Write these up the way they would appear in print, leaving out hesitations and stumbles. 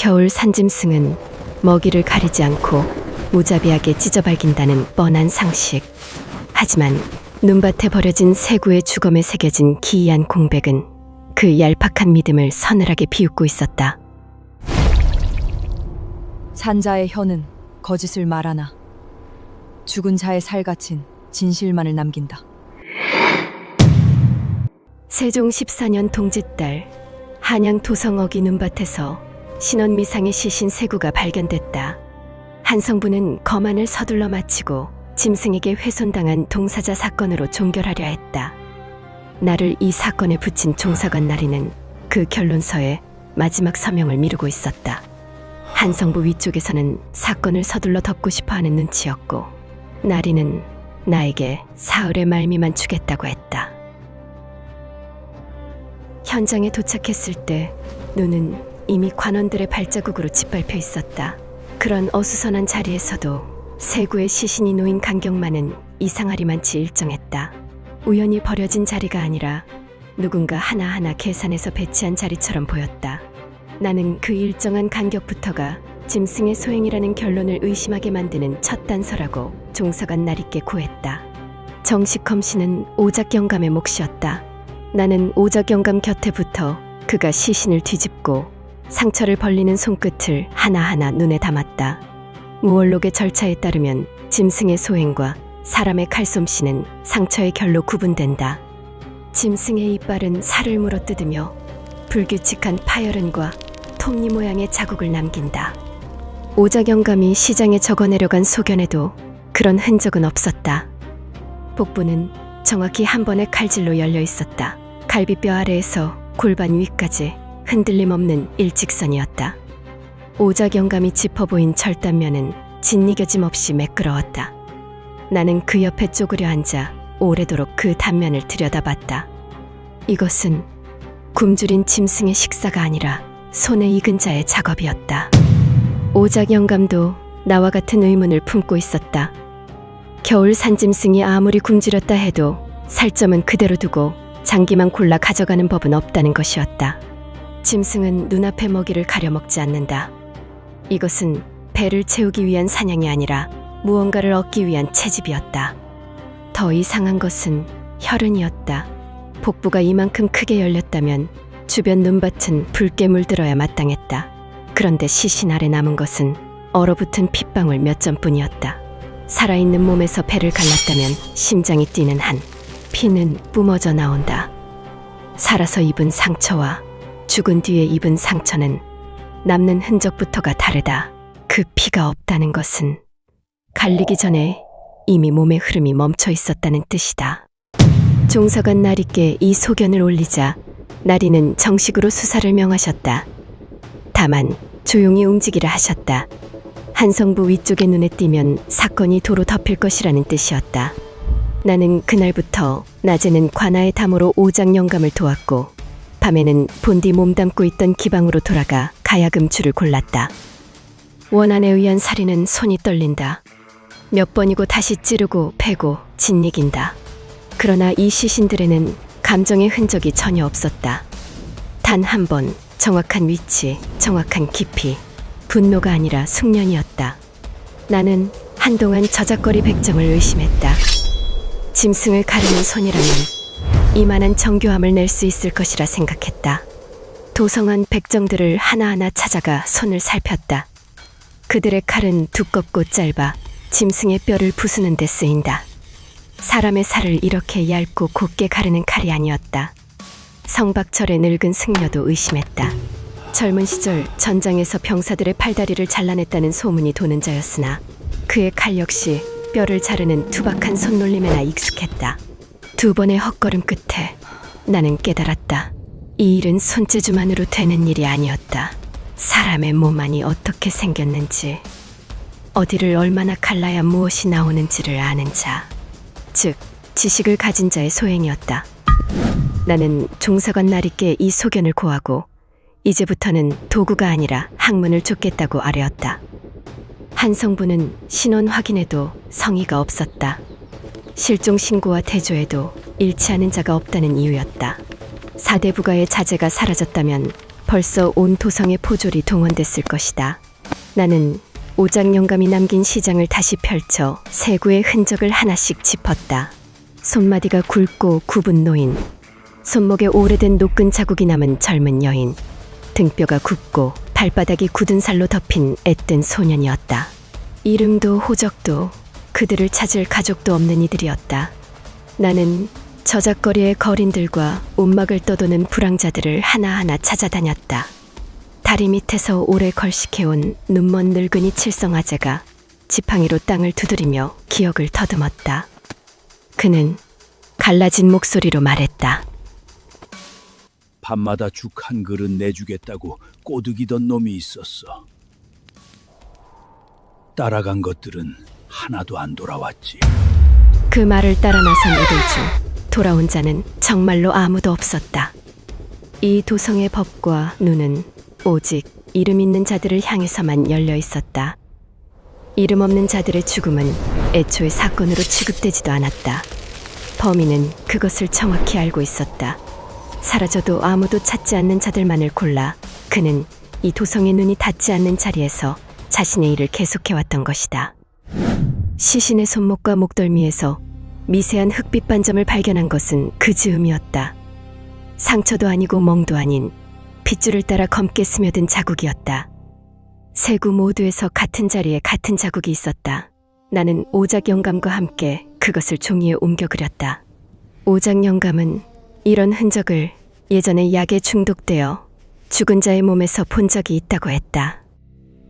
겨울 산짐승은 먹이를 가리지 않고 무자비하게 찢어발긴다는 뻔한 상식. 하지만 눈밭에 버려진 세구의 주검에 새겨진 기이한 공백은 그 얄팍한 믿음을 서늘하게 비웃고 있었다. 산자의 혀는 거짓을 말하나 죽은 자의 살같은 진실만을 남긴다. 세종 14년 동짓달 한양 도성어기 눈밭에서 신원미상의 시신 세구가 발견됐다. 한성부는 거만을 서둘러 마치고 짐승에게 훼손당한 동사자 사건으로 종결하려 했다. 나를 이 사건에 붙인 종사관 나리는 그 결론서에 마지막 서명을 미루고 있었다. 한성부 위쪽에서는 사건을 서둘러 덮고 싶어하는 눈치였고, 나리는 나에게 사흘의 말미만 주겠다고 했다. 현장에 도착했을 때 눈은 이미 관원들의 발자국으로 짓밟혀 있었다. 그런 어수선한 자리에서도 세구의 시신이 놓인 간격만은 이상하리만치 일정했다. 우연히 버려진 자리가 아니라 누군가 하나하나 계산해서 배치한 자리처럼 보였다. 나는 그 일정한 간격부터가 짐승의 소행이라는 결론을 의심하게 만드는 첫 단서라고 종사관 나리께 고했다. 정식검 씨는 오작 영감의 몫이었다. 나는 오작 영감 곁에 붙어 그가 시신을 뒤집고 상처를 벌리는 손끝을 하나하나 눈에 담았다. 무얼록의 절차에 따르면 짐승의 소행과 사람의 칼솜씨는 상처의 결로 구분된다. 짐승의 이빨은 살을 물어뜯으며 불규칙한 파열음과 톱니 모양의 자국을 남긴다. 오작 영감이 시장에 적어내려간 소견에도 그런 흔적은 없었다. 복부는 정확히 한 번의 칼질로 열려 있었다. 갈비뼈 아래에서 골반 위까지 흔들림 없는 일직선이었다. 오작 영감이 짚어보인 절단면은 짓이겨짐 없이 매끄러웠다. 나는 그 옆에 쪼그려 앉아 오래도록 그 단면을 들여다봤다. 이것은 굶주린 짐승의 식사가 아니라 손에 익은 자의 작업이었다. 오작 영감도 나와 같은 의문을 품고 있었다. 겨울 산짐승이 아무리 굶주렸다 해도 살점은 그대로 두고 장기만 골라 가져가는 법은 없다는 것이었다. 짐승은 눈앞의 먹이를 가려먹지 않는다. 이것은 배를 채우기 위한 사냥이 아니라 무언가를 얻기 위한 채집이었다. 더 이상한 것은 혈흔이었다. 복부가 이만큼 크게 열렸다면 주변 눈밭은 붉게 물들어야 마땅했다. 그런데 시신 아래 남은 것은 얼어붙은 핏방울 몇 점뿐이었다. 살아있는 몸에서 배를 갈랐다면 심장이 뛰는 한 피는 뿜어져 나온다. 살아서 입은 상처와 죽은 뒤에 입은 상처는 남는 흔적부터가 다르다. 그 피가 없다는 것은 갈리기 전에 이미 몸의 흐름이 멈춰 있었다는 뜻이다. 종사관 나리께 이 소견을 올리자 나리는 정식으로 수사를 명하셨다. 다만 조용히 움직이라 하셨다. 한성부 위쪽의 눈에 띄면 사건이 도로 덮일 것이라는 뜻이었다. 나는 그날부터 낮에는 관아의 담으로 오작 영감을 도왔고 밤에는 본디 몸담고 있던 기방으로 돌아가 가야금 줄을 골랐다. 원한에 의한 살인은 손이 떨린다. 몇 번이고 다시 찌르고 패고 짓이긴다. 그러나 이 시신들에는 감정의 흔적이 전혀 없었다. 단 한 번 정확한 위치, 정확한 깊이, 분노가 아니라 숙련이었다. 나는 한동안 저작거리 백정을 의심했다. 짐승을 가르는 손이라면 이만한 정교함을 낼 수 있을 것이라 생각했다. 도성한 백정들을 하나하나 찾아가 손을 살폈다. 그들의 칼은 두껍고 짧아 짐승의 뼈를 부수는 데 쓰인다. 사람의 살을 이렇게 얇고 곱게 가르는 칼이 아니었다. 성박철의 늙은 승려도 의심했다. 젊은 시절 전장에서 병사들의 팔다리를 잘라냈다는 소문이 도는 자였으나 그의 칼 역시 뼈를 자르는 투박한 손놀림에나 익숙했다. 두 번의 헛걸음 끝에 나는 깨달았다. 이 일은 손재주만으로 되는 일이 아니었다. 사람의 몸 안이 어떻게 생겼는지, 어디를 얼마나 갈라야 무엇이 나오는지를 아는 자, 즉 지식을 가진 자의 소행이었다. 나는 종사관 나리께 이 소견을 고하고 이제부터는 도구가 아니라 학문을 쫓겠다고 아뢰었다. 한성부는 신원 확인에도 성의가 없었다. 실종 신고와 대조에도 일치하는 자가 없다는 이유였다. 사대부가의 자제가 사라졌다면 벌써 온 도성의 포졸이 동원됐을 것이다. 나는 오작 영감이 남긴 시장을 다시 펼쳐 세구의 흔적을 하나씩 짚었다. 손마디가 굵고 굽은 노인, 손목에 오래된 노끈 자국이 남은 젊은 여인, 등뼈가 굽고 발바닥이 굳은 살로 덮인 앳된 소년이었다. 이름도 호적도 그들을 찾을 가족도 없는 이들이었다. 나는 저작거리의 거린들과 움막을 떠도는 불황자들을 하나하나 찾아다녔다. 다리 밑에서 오래 걸식해온 눈먼 늙은이 칠성아재가 지팡이로 땅을 두드리며 기억을 더듬었다. 그는 갈라진 목소리로 말했다. 밤마다 죽 한 그릇 내주겠다고 꼬드기던 놈이 있었어. 따라간 것들은 하나도 안 돌아왔지. 그 말을 따라 나선 이들 중 돌아온 자는 정말로 아무도 없었다. 이 도성의 법과 눈은 오직 이름 있는 자들을 향해서만 열려 있었다. 이름 없는 자들의 죽음은 애초에 사건으로 취급되지도 않았다. 범인은 그것을 정확히 알고 있었다. 사라져도 아무도 찾지 않는 자들만을 골라 그는 이 도성의 눈이 닿지 않는 자리에서 자신의 일을 계속해왔던 것이다. 시신의 손목과 목덜미에서 미세한 흑빛 반점을 발견한 것은 그 즈음이었다. 상처도 아니고 멍도 아닌 핏줄을 따라 검게 스며든 자국이었다. 세 구 모두에서 같은 자리에 같은 자국이 있었다. 나는 오작 영감과 함께 그것을 종이에 옮겨 그렸다. 오작 영감은 이런 흔적을 예전에 약에 중독되어 죽은 자의 몸에서 본 적이 있다고 했다.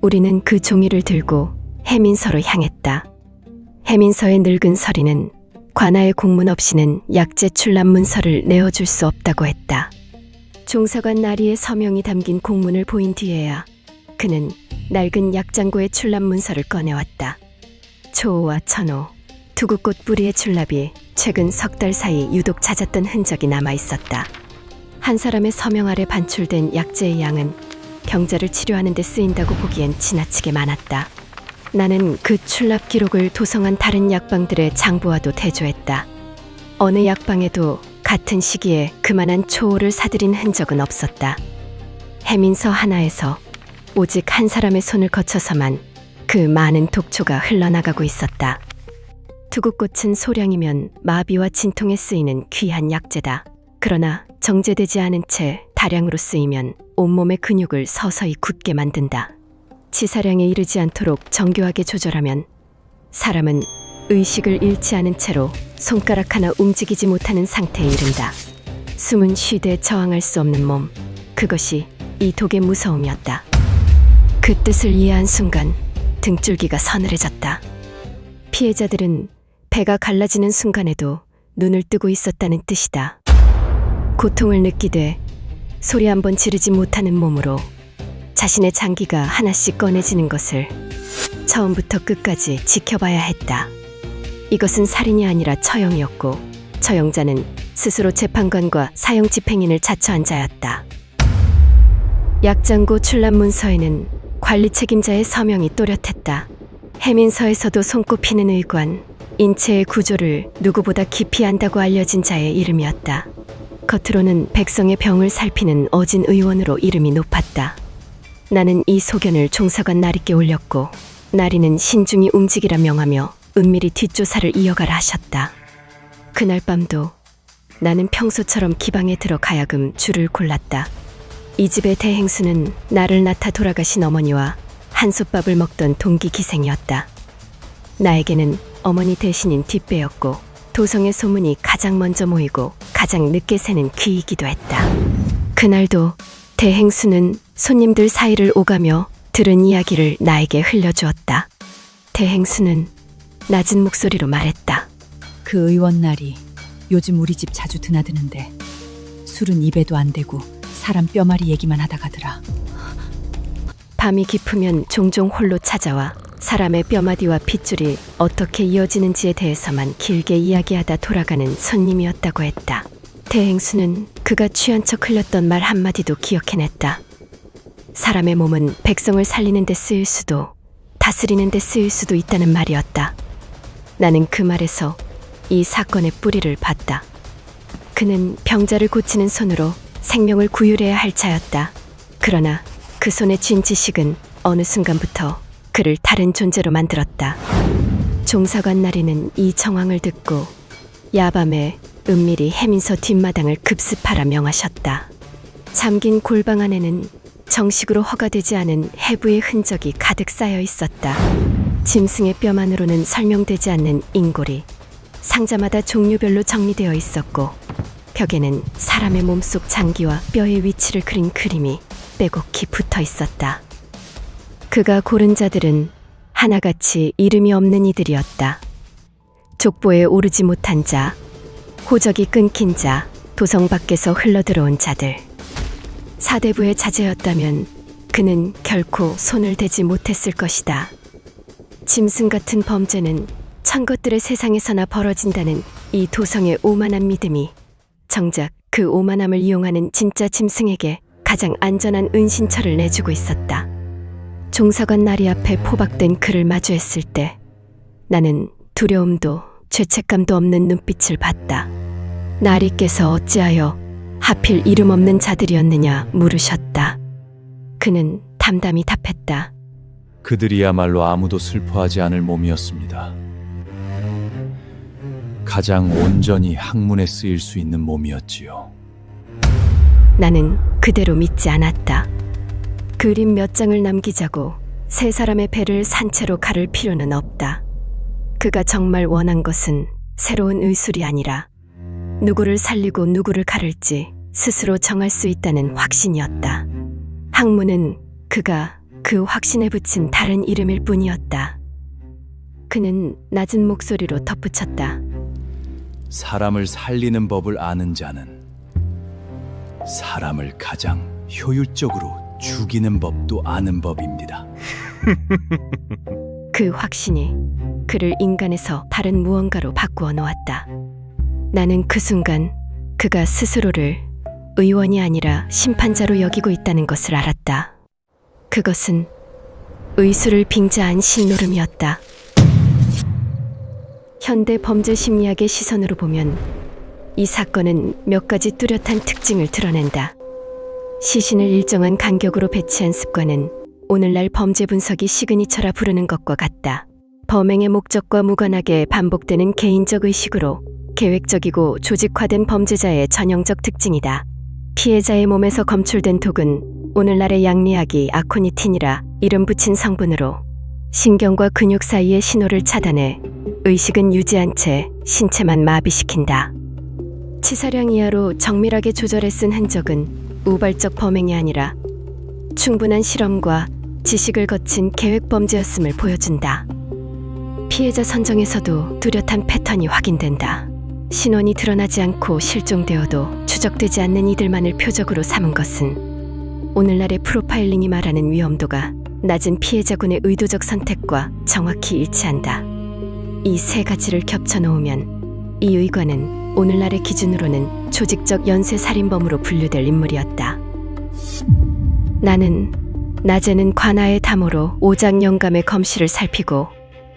우리는 그 종이를 들고 해민서로 향했다. 해민서의 늙은 서리는 관아의 공문 없이는 약재 출납 문서를 내어줄 수 없다고 했다. 종사관 나리의 서명이 담긴 공문을 보인 뒤에야 그는 낡은 약장고의 출납 문서를 꺼내왔다. 초호와 천호, 투구꽃 뿌리의 출납이 최근 석 달 사이 유독 잦았던 흔적이 남아있었다. 한 사람의 서명 아래 반출된 약재의 양은 병자를 치료하는 데 쓰인다고 보기엔 지나치게 많았다. 나는 그 출납 기록을 도성한 다른 약방들의 장부와도 대조했다. 어느 약방에도 같은 시기에 그만한 초호를 사들인 흔적은 없었다. 해민서 하나에서 오직 한 사람의 손을 거쳐서만 그 많은 독초가 흘러나가고 있었다. 투구꽃은 소량이면 마비와 진통에 쓰이는 귀한 약재다. 그러나 정제되지 않은 채 다량으로 쓰이면 온몸의 근육을 서서히 굳게 만든다. 치사량에 이르지 않도록 정교하게 조절하면 사람은 의식을 잃지 않은 채로 손가락 하나 움직이지 못하는 상태에 이른다. 숨은 쉬되 저항할 수 없는 몸, 그것이 이 독의 무서움이었다. 그 뜻을 이해한 순간 등줄기가 서늘해졌다. 피해자들은 배가 갈라지는 순간에도 눈을 뜨고 있었다는 뜻이다. 고통을 느끼되 소리 한 번 지르지 못하는 몸으로 자신의 장기가 하나씩 꺼내지는 것을 처음부터 끝까지 지켜봐야 했다. 이것은 살인이 아니라 처형이었고 처형자는 스스로 재판관과 사형 집행인을 자처한 자였다. 약장고 출납 문서에는 관리 책임자의 서명이 또렷했다. 해민서에서도 손꼽히는 의관, 인체의 구조를 누구보다 깊이 안다고 알려진 자의 이름이었다. 겉으로는 백성의 병을 살피는 어진 의원으로 이름이 높았다. 나는 이 소견을 종사관 나리께 올렸고 나리는 신중히 움직이라 명하며 은밀히 뒷조사를 이어가라 하셨다. 그날 밤도 나는 평소처럼 기방에 들어 가야금 줄을 골랐다. 이 집의 대행수는 나를 낳다 돌아가신 어머니와 한솥밥을 먹던 동기 기생이었다. 나에게는 어머니 대신인 뒷배였고 도성의 소문이 가장 먼저 모이고 가장 늦게 새는 귀이기도 했다. 그날도 대행수는 손님들 사이를 오가며 들은 이야기를 나에게 흘려주었다. 대행수는 낮은 목소리로 말했다. 그 의원 날이 요즘 우리 집 자주 드나드는데 술은 입에도 안 대고 사람 뼈마리 얘기만 하다 가더라. 밤이 깊으면 종종 홀로 찾아와 사람의 뼈마디와 핏줄이 어떻게 이어지는지에 대해서만 길게 이야기하다 돌아가는 손님이었다고 했다. 대행수는 그가 취한 척 흘렸던 말 한마디도 기억해냈다. 사람의 몸은 백성을 살리는 데 쓰일 수도 다스리는 데 쓰일 수도 있다는 말이었다. 나는 그 말에서 이 사건의 뿌리를 봤다. 그는 병자를 고치는 손으로 생명을 구휼해야 할 자였다. 그러나 그 손에 쥔 지식은 어느 순간부터 그를 다른 존재로 만들었다. 종사관 나리는 이 정황을 듣고 야밤에 은밀히 해민서 뒷마당을 급습하라 명하셨다. 잠긴 골방 안에는 정식으로 허가되지 않은 해부의 흔적이 가득 쌓여 있었다. 짐승의 뼈만으로는 설명되지 않는 인골이 상자마다 종류별로 정리되어 있었고, 벽에는 사람의 몸속 장기와 뼈의 위치를 그린 그림이 빼곡히 붙어 있었다. 그가 고른 자들은 하나같이 이름이 없는 이들이었다. 족보에 오르지 못한 자, 호적이 끊긴 자, 도성 밖에서 흘러들어온 자들. 사대부의 자제였다면 그는 결코 손을 대지 못했을 것이다. 짐승 같은 범죄는 천 것들의 세상에서나 벌어진다는 이 도성의 오만한 믿음이 정작 그 오만함을 이용하는 진짜 짐승에게 가장 안전한 은신처를 내주고 있었다. 종사관 나리 앞에 포박된 그를 마주했을 때 나는 두려움도 죄책감도 없는 눈빛을 봤다. 나리께서 어찌하여 하필 이름 없는 자들이었느냐 물으셨다. 그는 담담히 답했다. 그들이야말로 아무도 슬퍼하지 않을 몸이었습니다. 가장 온전히 학문에 쓰일 수 있는 몸이었지요. 나는 그대로 믿지 않았다. 그림 몇 장을 남기자고 세 사람의 배를 산채로 가를 필요는 없다. 그가 정말 원한 것은 새로운 의술이 아니라 누구를 살리고 누구를 가를지 스스로 정할 수 있다는 확신이었다. 학문은 그가 그 확신에 붙인 다른 이름일 뿐이었다. 그는 낮은 목소리로 덧붙였다. 사람을 살리는 법을 아는 자는 사람을 가장 효율적으로 죽이는 법도 아는 법입니다. 그 확신이 그를 인간에서 다른 무언가로 바꾸어 놓았다. 나는 그 순간 그가 스스로를 의원이 아니라 심판자로 여기고 있다는 것을 알았다. 그것은 의술을 빙자한 신노름이었다. 현대 범죄 심리학의 시선으로 보면 이 사건은 몇 가지 뚜렷한 특징을 드러낸다. 시신을 일정한 간격으로 배치한 습관은 오늘날 범죄 분석이 시그니처라 부르는 것과 같다. 범행의 목적과 무관하게 반복되는 개인적 의식으로 계획적이고 조직화된 범죄자의 전형적 특징이다. 피해자의 몸에서 검출된 독은 오늘날의 양리학이 아코니틴이라 이름 붙인 성분으로 신경과 근육 사이의 신호를 차단해 의식은 유지한 채 신체만 마비시킨다. 치사량 이하로 정밀하게 조절해 쓴 흔적은 우발적 범행이 아니라 충분한 실험과 지식을 거친 계획 범죄였음을 보여준다. 피해자 선정에서도 뚜렷한 패턴이 확인된다. 신원이 드러나지 않고 실종되어도 추적되지 않는 이들만을 표적으로 삼은 것은 오늘날의 프로파일링이 말하는 위험도가 낮은 피해자군의 의도적 선택과 정확히 일치한다. 이 세 가지를 겹쳐놓으면 이 의관은 오늘날의 기준으로는 조직적 연쇄살인범으로 분류될 인물이었다. 나는 낮에는 관아의 담으로 오장 영감의 검시를 살피고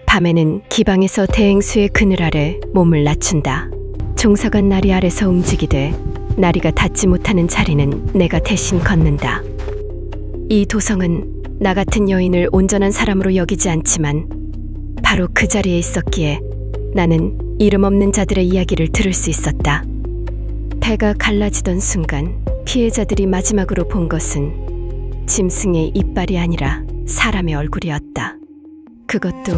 밤에는 기방에서 대행수의 그늘 아래 몸을 낮춘다. 종사관 나리 아래서 움직이되 나리가 닿지 못하는 자리는 내가 대신 걷는다. 이 도성은 나 같은 여인을 온전한 사람으로 여기지 않지만 바로 그 자리에 있었기에 나는 이름 없는 자들의 이야기를 들을 수 있었다. 배가 갈라지던 순간 피해자들이 마지막으로 본 것은 짐승의 이빨이 아니라 사람의 얼굴이었다. 그것도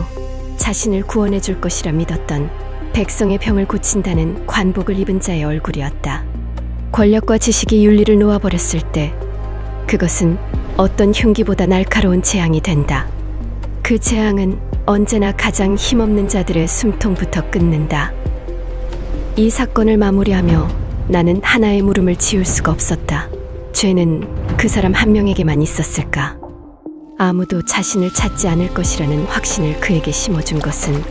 자신을 구원해 줄 것이라 믿었던 백성의 병을 고친다는 관복을 입은 자의 얼굴이었다. 권력과 지식이 윤리를 놓아버렸을 때 그것은 어떤 흉기보다 날카로운 재앙이 된다. 그 재앙은 언제나 가장 힘없는 자들의 숨통부터 끊는다. 이 사건을 마무리하며 나는 하나의 물음을 지울 수가 없었다. 죄는 그 사람 한 명에게만 있었을까? 아무도 자신을 찾지 않을 것이라는 확신을 그에게 심어준 것은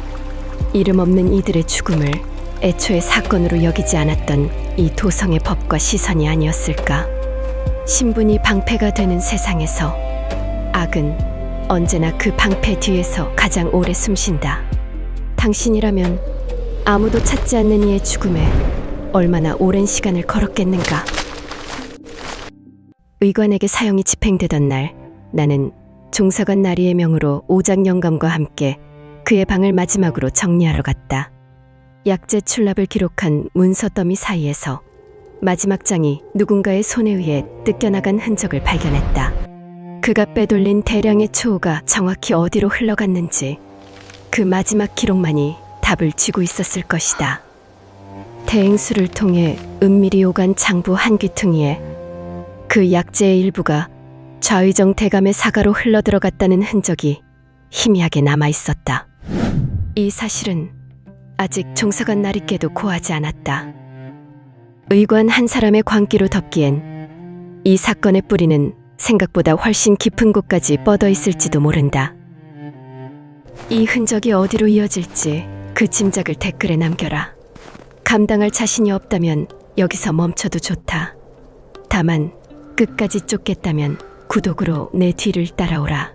이름 없는 이들의 죽음을 애초에 사건으로 여기지 않았던 이 도성의 법과 시선이 아니었을까? 신분이 방패가 되는 세상에서 악은 언제나 그 방패 뒤에서 가장 오래 숨쉰다. 당신이라면 아무도 찾지 않는 이의 죽음에 얼마나 오랜 시간을 걸었겠는가? 의관에게 사형이 집행되던 날, 나는 종사관 나리의 명으로 오장 영감과 함께 그의 방을 마지막으로 정리하러 갔다. 약재 출납을 기록한 문서 더미 사이에서 마지막 장이 누군가의 손에 의해 뜯겨나간 흔적을 발견했다. 그가 빼돌린 대량의 초호가 정확히 어디로 흘러갔는지 그 마지막 기록만이 답을 쥐고 있었을 것이다. 대행수를 통해 은밀히 오간 장부 한 귀퉁이에 그 약재의 일부가 좌의정 대감의 사가로 흘러들어갔다는 흔적이 희미하게 남아있었다. 이 사실은 아직 종사관 나리께도 고하지 않았다. 의관 한 사람의 광기로 덮기엔 이 사건의 뿌리는 생각보다 훨씬 깊은 곳까지 뻗어 있을지도 모른다. 이 흔적이 어디로 이어질지 그 짐작을 댓글에 남겨라. 감당할 자신이 없다면 여기서 멈춰도 좋다. 다만 끝까지 쫓겠다면 구독으로 내 뒤를 따라오라.